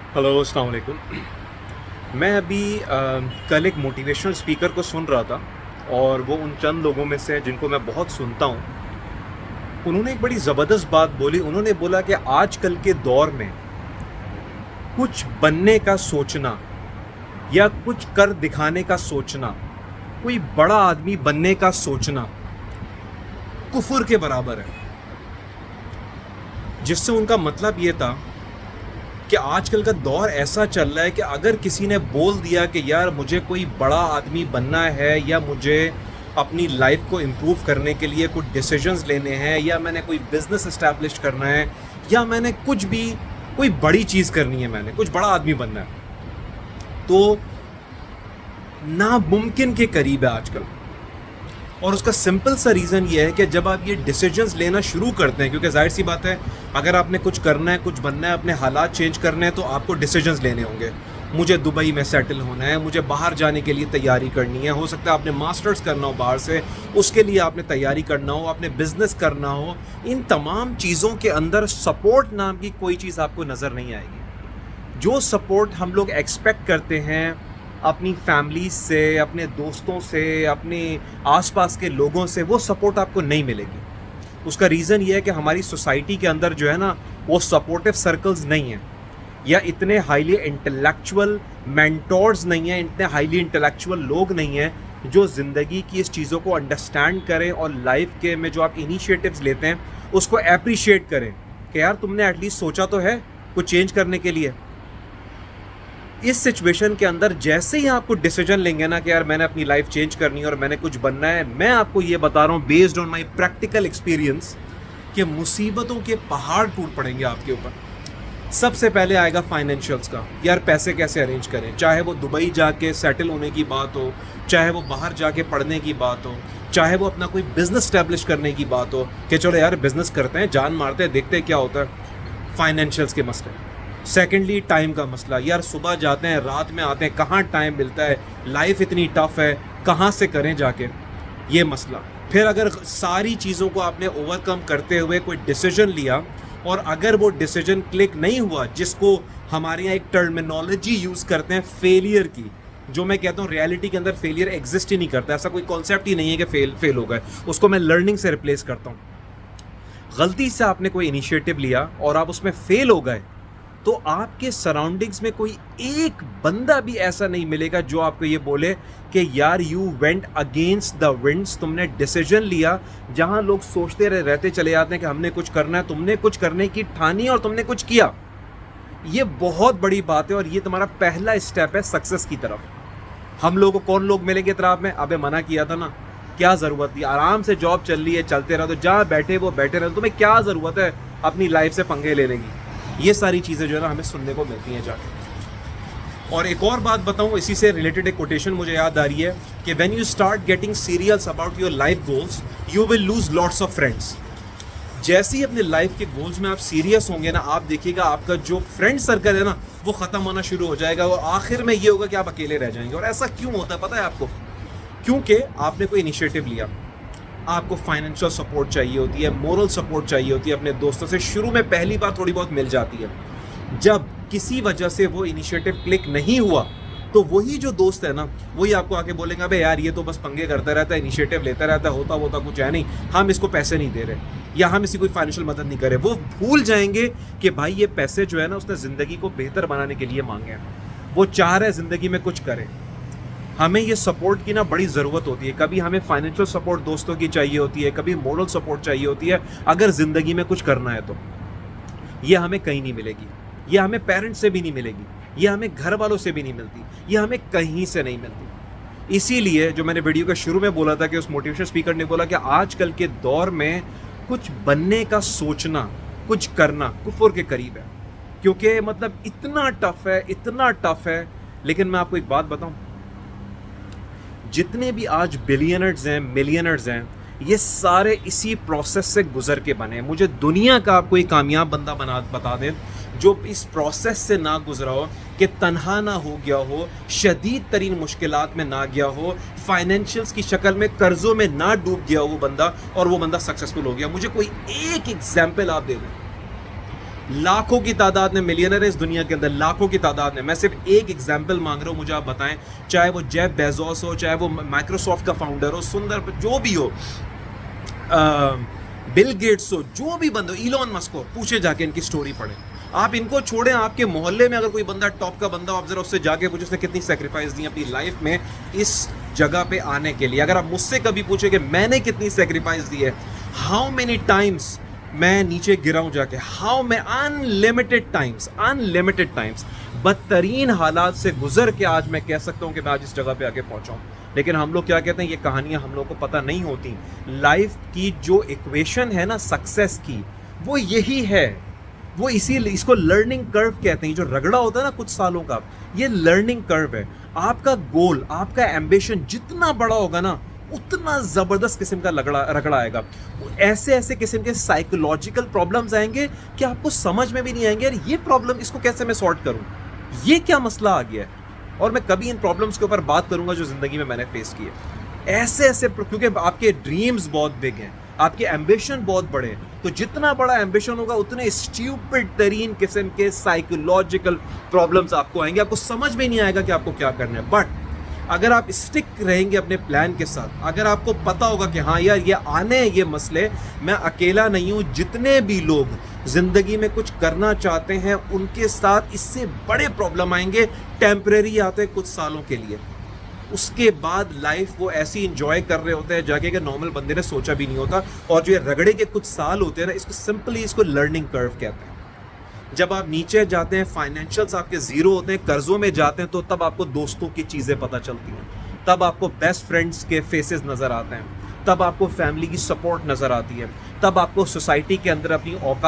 Hello, अस्सलाम वालेकुम। मैं अभी कल एक मोटिवेशनल स्पीकर को सुन रहा था और वो उन चंद लोगों में से हैं जिनको मैं बहुत सुनता हूँ। उन्होंने एक बड़ी ज़बरदस्त बात बोली। उन्होंने बोला कि आजकल के दौर में कुछ बनने का सोचना या कुछ कर दिखाने का सोचना, कोई बड़ा आदमी बनने का सोचना कुफ्र के बराबर है। जिससे उनका मतलब ये था कि आजकल का दौर ऐसा चल रहा है कि अगर किसी ने बोल दिया कि यार मुझे कोई बड़ा आदमी बनना है या मुझे अपनी लाइफ को इम्प्रूव करने के लिए कुछ डिसीजंस लेने हैं या मैंने कोई बिज़नेस इस्टेब्लिश करना है या मैंने कुछ भी कोई बड़ी चीज़ करनी है, मैंने कुछ बड़ा आदमी बनना है, तो नामुमकिन के करीब है आजकल। और उसका सिंपल सा रीज़न ये है कि जब आप ये डिसीजंस लेना शुरू करते हैं, क्योंकि जाहिर सी बात है अगर आपने कुछ करना है, कुछ बनना है, अपने हालात चेंज करने हैं, तो आपको डिसीजंस लेने होंगे। मुझे दुबई में सेटल होना है, मुझे बाहर जाने के लिए तैयारी करनी है, हो सकता है आपने मास्टर्स करना हो बाहर से, उसके लिए आपने तैयारी करना हो, आपने बिज़नेस करना हो। इन तमाम चीज़ों के अंदर सपोर्ट नाम की कोई चीज़ आपको नज़र नहीं आएगी। जो सपोर्ट हम लोग एक्सपेक्ट करते हैं अपनी फैमिली से, अपने दोस्तों से, अपने आसपास के लोगों से, वो सपोर्ट आपको नहीं मिलेगी। उसका रीज़न ये है कि हमारी सोसाइटी के अंदर जो है ना, वो सपोर्टिव सर्कल्स नहीं हैं, या इतने हाईली इंटेलेक्चुअल मेंटोर्स नहीं हैं, इतने हाईली इंटेलेक्चुअल लोग नहीं हैं जो ज़िंदगी की इस चीज़ों को अंडरस्टैंड करें और लाइफ के में जो आप इनिशिएटिव्स लेते हैं उसको अप्रिशिएट करें कि यार तुमने एटलीस्ट सोचा तो है कुछ चेंज करने के लिए। इस सिचुएशन के अंदर जैसे ही आपको डिसीजन लेंगे ना कि यार मैंने अपनी लाइफ चेंज करनी है और मैंने कुछ बनना है, मैं आपको ये बता रहा हूँ based on my practical experience कि मुसीबतों के पहाड़ टूट पड़ेंगे आपके ऊपर। सबसे पहले आएगा फाइनेंशियल्स का, यार पैसे कैसे अरेंज करें, चाहे वो दुबई जाके सेटल होने की बात हो, चाहे वो बाहर जाके पढ़ने की बात हो, चाहे वो अपना कोई बिजनेस स्टैब्लिश करने की बात हो कि चलो यार बिजनेस करते हैं, जान मारते हैं, देखते हैं क्या होता है। फाइनेंशियल्स के मसले। सेकेंडली टाइम का मसला, यार सुबह जाते हैं रात में आते हैं, कहाँ टाइम मिलता है, लाइफ इतनी टफ है, कहाँ से करें जाके, ये मसला। फिर अगर सारी चीज़ों को आपने ओवरकम करते हुए कोई डिसीजन लिया और अगर वो डिसीजन क्लिक नहीं हुआ, जिसको हमारे यहाँ एक टर्मिनोलॉजी यूज़ करते हैं फेलियर की, जो मैं कहता हूँ रियलिटी के अंदर फेलियर एग्जिस्ट ही नहीं करता, ऐसा कोई कॉन्सेप्ट ही नहीं है कि फेल हो गए, उसको मैं लर्निंग से रिप्लेस करता हूँ। गलती से आपने कोई इनिशिएटिव लिया और आप उसमें फेल हो गए, तो आपके सराउंडिंग्स में कोई एक बंदा भी ऐसा नहीं मिलेगा जो आपको ये बोले कि यार you went against the winds, तुमने डिसीजन लिया। जहां लोग सोचते रहते चले जाते हैं कि हमने कुछ करना है, तुमने कुछ करने की ठानी और तुमने कुछ किया। ये बहुत बड़ी बात है और ये तुम्हारा पहला स्टेप है सक्सेस की तरफ। हम लोगों को कौन लोग मिलेंगे तरफ में? अबे मना किया था ना, क्या ज़रूरत थी, आराम से जॉब चल रही है, चलते रहो, तो जहाँ बैठे वो बैठे रहो, तुम्हें क्या ज़रूरत है अपनी लाइफ से पंगे लेने की। ये सारी चीज़ें जो है ना हमें सुनने को मिलती हैं जाके। और एक और बात बताऊँ, इसी से रिलेटेड एक कोटेशन मुझे याद आ रही है कि when you start getting serious about your life goals you will lose lots of friends. जैसे ही अपने लाइफ के गोल्स में आप सीरियस होंगे ना, आप देखिएगा आपका जो फ्रेंड सर्कल है ना वो ख़त्म होना शुरू हो जाएगा और आखिर में ये होगा कि आप अकेले रह जाएंगे। और ऐसा क्यों होता है पता है आपको? क्योंकि आपने कोई इनिशिएटिव लिया, आपको फाइनेंशियल सपोर्ट चाहिए होती है, मोरल सपोर्ट चाहिए होती है अपने दोस्तों से, शुरू में पहली बार थोड़ी बहुत मिल जाती है। जब किसी वजह से वो इनिशिएटिव क्लिक नहीं हुआ तो वही जो दोस्त है ना वही आपको आके बोलेंगे अबे यार ये तो बस पंगे करता रहता है, इनिशिएटिव लेता रहता है, होता कुछ है नहीं, हम इसको पैसे नहीं दे रहे या हम इसी कोई फाइनेंशियल मदद नहीं कर रहे। वो भूल जाएंगे कि भाई ये पैसे जो है ना उसने ज़िंदगी को बेहतर बनाने के लिए मांगे हैं, वो चाह रहे ज़िंदगी में कुछ करे। हमें ये सपोर्ट की ना बड़ी ज़रूरत होती है। कभी हमें फाइनेंशियल सपोर्ट दोस्तों की चाहिए होती है, कभी मोरल सपोर्ट चाहिए होती है अगर ज़िंदगी में कुछ करना है तो। ये हमें कहीं नहीं मिलेगी, ये हमें पेरेंट्स से भी नहीं मिलेगी, ये हमें घर वालों से भी नहीं मिलती, ये हमें कहीं से नहीं मिलती। इसीलिए जो मैंने वीडियो के शुरू में बोला था कि उस मोटिवेशनल स्पीकर ने बोला कि आजकल के दौर में कुछ बनने का सोचना, कुछ करना कुफ्र के करीब है। क्योंकि मतलब इतना टफ है। लेकिन मैं आपको एक बात बताऊं, जितने भी आज बिलियनर्स हैं, मिलियनर्स हैं, ये सारे इसी प्रोसेस से गुजर के बने हैं। मुझे दुनिया का आप कोई कामयाब बंदा बता दें जो इस प्रोसेस से ना गुजरा हो, कि तन्हा ना हो गया हो, शदीद तरीन मुश्किलात में ना गया हो, फाइनेंशियल्स की शक्ल में कर्जों में ना डूब गया वो बंदा और वो बंदा सक्सेसफुल हो गया। मुझे कोई एक एग्जाम्पल आप दे दें, लाखों की तादाद में मिलियनर है इस दुनिया के अंदर, लाखों की तादाद में। मैं सिर्फ एक एग्जांपल मांग रहा हूँ, मुझे आप बताएं, चाहे वो जेफ बेजोस हो, चाहे वो माइक्रोसॉफ्ट का फाउंडर हो, सुंदर जो भी हो, बिल गेट्स हो, जो भी बंदो, इलॉन मस्क हो, पूछे जाके इनकी स्टोरी पढ़े। आप इनको छोड़ें, आपके मोहल्ले में अगर कोई बंदा टॉप का बंदा हो, आप जरा उससे जाके पूछे उसने कितनी सेक्रीफाइस दी अपनी लाइफ में इस जगह पे आने के लिए। अगर आप मुझसे कभी पूछे कि मैंने कितनी सेक्रीफाइस दी है, हाउ मेनी टाइम्स मैं नीचे गिरा हूं जाके, हाउ मैं अनलिमिटेड टाइम्स बदतरीन हालात से गुजर के आज मैं कह सकता हूं कि मैं आज इस जगह पे आके पहुंचा हूं। लेकिन हम लोग क्या कहते हैं, ये कहानियां हम लोग को पता नहीं होती। लाइफ की जो इक्वेशन है ना सक्सेस की, वो यही है, वो इसीलिए इसको लर्निंग कर्व कहते हैं। जो रगड़ा होता है ना कुछ सालों का, ये लर्निंग कर्व है। आपका गोल, आपका एम्बिशन जितना बड़ा होगा ना, उतना जबरदस्त किस्म का रगड़ा आएगा। ऐसे ऐसे किस्म के साइकोलॉजिकल प्रॉब्लम्स आएंगे कि आपको समझ में भी नहीं आएंगे, यार ये प्रॉब्लम, इसको कैसे मैं सॉर्ट करूं, ये क्या मसला आ गया है। और मैं कभी इन प्रॉब्लम्स के ऊपर बात करूंगा जो जिंदगी में मैंने फेस किए। ऐसे क्योंकि आपके ड्रीम्स बहुत बिग हैं, आपके एम्बिशन बहुत बड़े हैं, तो जितना बड़ा एम्बिशन होगा उतने स्ट्यूपिड तरीन किस्म के साइकोलॉजिकल प्रॉब्लम्स आपको आएंगे। आपको समझ में नहीं आएगा कि आपको क्या करना है। बट अगर आप स्टिक रहेंगे अपने प्लान के साथ, अगर आपको पता होगा कि हाँ यार ये आने हैं ये मसले, मैं अकेला नहीं हूँ, जितने भी लोग जिंदगी में कुछ करना चाहते हैं उनके साथ इससे बड़े प्रॉब्लम आएंगे, टेम्परेरी आते हैं कुछ सालों के लिए, उसके बाद लाइफ वो ऐसी इंजॉय कर रहे होते हैं जाके कि नॉर्मल बंदे ने सोचा भी नहीं होता। और जो ये रगड़े के कुछ साल होते हैं ना, इसको सिंपली इसको लर्निंग कर्व कहते हैं। जब आप नीचे जाते हैं, फाइनेंशियल्स आपके जीरो होते हैं, कर्जों में जाते हैं, तो तब आपको दोस्तों की चीज़ें पता चलती हैं, तब आपको बेस्ट फ्रेंड्स के फेसेस नज़र आते हैं, तब आपको फैमिली की सपोर्ट नज़र आती है, तब आपको सोसाइटी के अंदर अपनी औकात